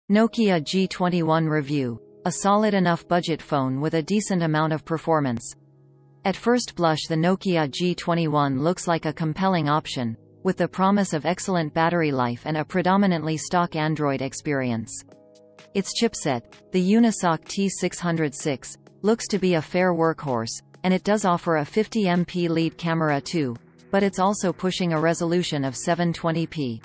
Nokia G21 review. A solid enough budget phone with a decent amount of performance. At first blush, the Nokia G21 looks like a compelling option, with the promise of excellent battery life and a predominantly stock Android experience. Its chipset, the Unisoc T606, looks to be a fair workhorse, and it does offer a 50MP lead camera too, but it's also pushing a resolution of 720p.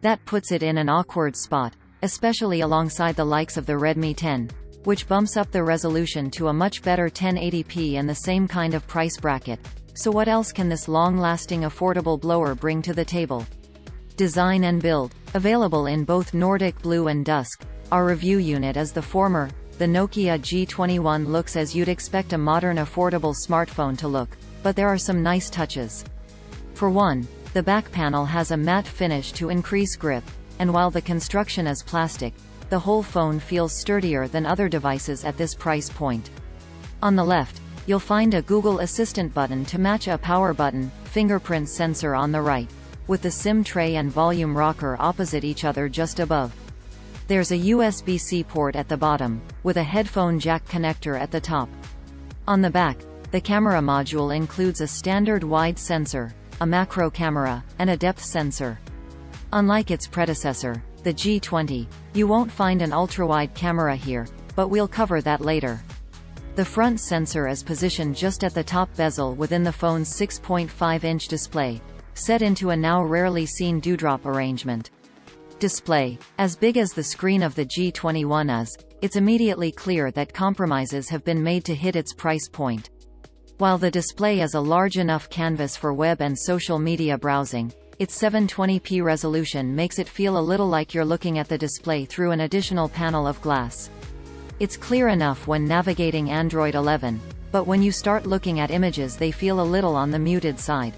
That puts it in an awkward spot, especially alongside the likes of the Redmi 10, which bumps up the resolution to a much better 1080p in the same kind of price bracket. So what else can this long-lasting affordable blower bring to the table? Design and build. Available in both Nordic Blue and Dusk, our review unit is the former. The Nokia G21 looks as you'd expect a modern affordable smartphone to look, but there are some nice touches. For one, the back panel has a matte finish to increase grip, and while the construction is plastic, the whole phone feels sturdier than other devices at this price point. On the left, you'll find a Google Assistant button to match a power button, fingerprint sensor on the right, with the SIM tray and volume rocker opposite each other just above. There's a USB-C port at the bottom, with a headphone jack connector at the top. On the back, the camera module includes a standard wide sensor, a macro camera, and a depth sensor. Unlike its predecessor, the G20, you won't find an ultra-wide camera here, but we'll cover that later. The front sensor is positioned just at the top bezel within the phone's 6.5-inch display, set into a now rarely seen dewdrop arrangement. Display. As big as the screen of the G21 is, it's immediately clear that compromises have been made to hit its price point. While the display is a large enough canvas for web and social media browsing, its 720p resolution makes it feel a little like you're looking at the display through an additional panel of glass. It's clear enough when navigating Android 11, but when you start looking at images they feel a little on the muted side.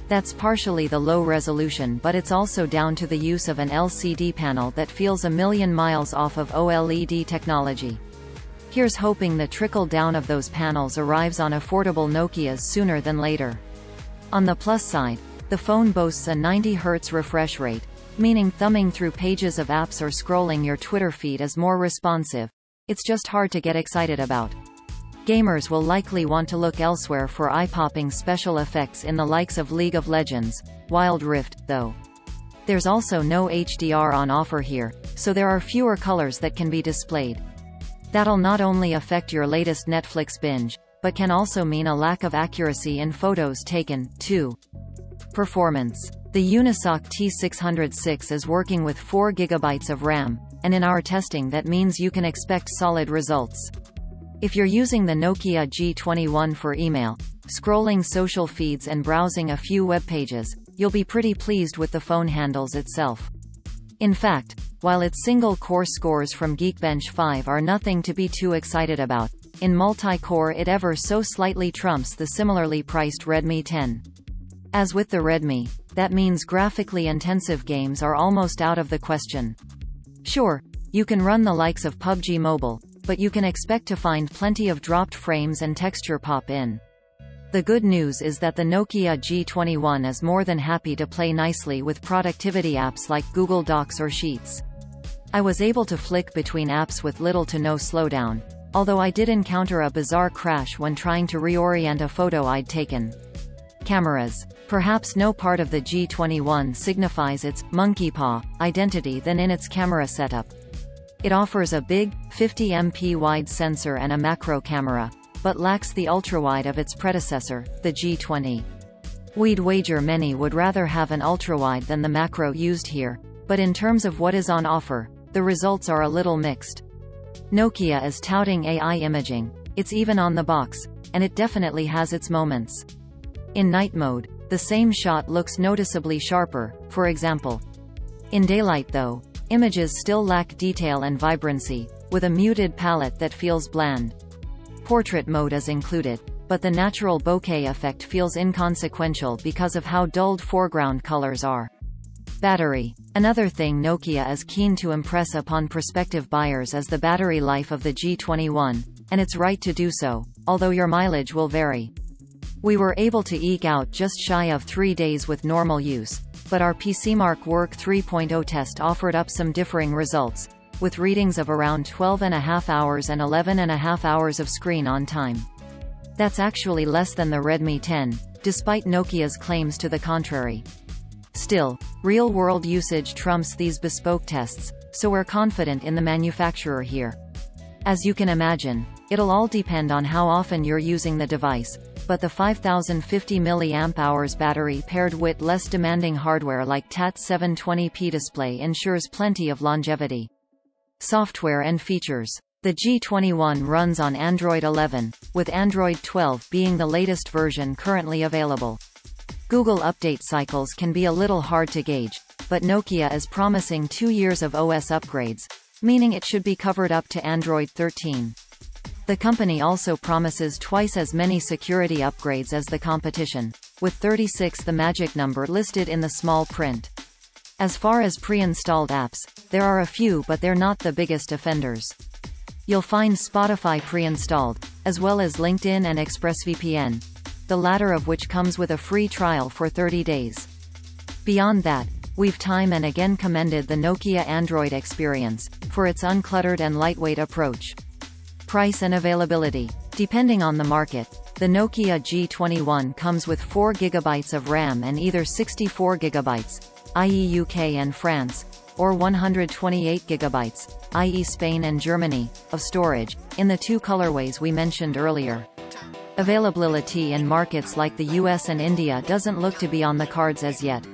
That's partially the low resolution, but it's also down to the use of an LCD panel that feels a million miles off of OLED technology. Here's hoping the trickle-down of those panels arrives on affordable Nokias sooner than later. On the plus side, the phone boasts a 90Hz refresh rate, meaning thumbing through pages of apps or scrolling your Twitter feed is more responsive. It's just hard to get excited about. Gamers will likely want to look elsewhere for eye-popping special effects in the likes of League of Legends, Wild Rift, though. There's also no HDR on offer here, so there are fewer colors that can be displayed. That'll not only affect your latest Netflix binge, but can also mean a lack of accuracy in photos taken, too. Performance. The Unisoc T606 is working with 4 GB of RAM, and in our testing that means you can expect solid results. If you're using the Nokia G21 for email, scrolling social feeds and browsing a few web pages, you'll be pretty pleased with the phone handles itself. In fact, while its single-core scores from Geekbench 5 are nothing to be too excited about, in multi-core it ever so slightly trumps the similarly priced Redmi 10. As with the Redmi, that means graphically intensive games are almost out of the question. Sure, you can run the likes of PUBG Mobile, but you can expect to find plenty of dropped frames and texture pop in. The good news is that the Nokia G21 is more than happy to play nicely with productivity apps like Google Docs or Sheets. I was able to flick between apps with little to no slowdown, although I did encounter a bizarre crash when trying to reorient a photo I'd taken. Cameras. Perhaps no part of the G21 signifies its monkey paw identity than in its camera setup. It offers a big, 50MP wide sensor and a macro camera, but lacks the ultrawide of its predecessor, the G20. We'd wager many would rather have an ultrawide than the macro used here, but in terms of what is on offer, the results are a little mixed. Nokia is touting AI imaging, it's even on the box, and it definitely has its moments. In night mode, the same shot looks noticeably sharper, for example. In daylight though, images still lack detail and vibrancy, with a muted palette that feels bland. Portrait mode is included, but the natural bokeh effect feels inconsequential because of how dulled foreground colors are. Battery. Another thing Nokia is keen to impress upon prospective buyers is the battery life of the G21, and it's right to do so, although your mileage will vary. We were able to eke out just shy of 3 days with normal use, but our PCMark Work 3.0 test offered up some differing results, with readings of around 12.5 hours and 11.5 hours of screen on time. That's actually less than the Redmi 10, despite Nokia's claims to the contrary. Still, real-world usage trumps these bespoke tests, so we're confident in the manufacturer here. As you can imagine, it'll all depend on how often you're using the device, but the 5050 mAh battery paired with less demanding hardware like TAT720p display ensures plenty of longevity. Software and features. The G21 runs on Android 11, with Android 12 being the latest version currently available. Google update cycles can be a little hard to gauge, but Nokia is promising 2 years of OS upgrades, meaning it should be covered up to Android 13. The company also promises twice as many security upgrades as the competition, with 36 the magic number listed in the small print. As far as pre-installed apps, there are a few but they're not the biggest offenders. You'll find Spotify pre-installed, as well as LinkedIn and ExpressVPN, the latter of which comes with a free trial for 30 days. Beyond that, we've time and again commended the Nokia Android experience, for its uncluttered and lightweight approach. Price and availability. Depending on the market, the Nokia G21 comes with 4 GB of RAM and either 64 GB, i.e. UK and France, or 128 GB, i.e. Spain and Germany, of storage, in the 2 colorways we mentioned earlier. Availability in markets like the US and India doesn't look to be on the cards as yet.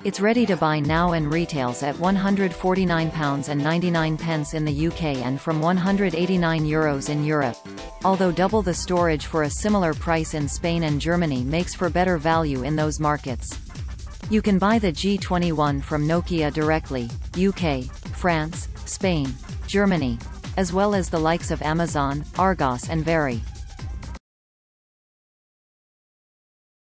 It's ready to buy now and retails at £149.99 in the UK and from €189 in Europe, although double the storage for a similar price in Spain and Germany makes for better value in those markets. You can buy the G21 from Nokia directly, UK, France, Spain, Germany, as well as the likes of Amazon, Argos and Very.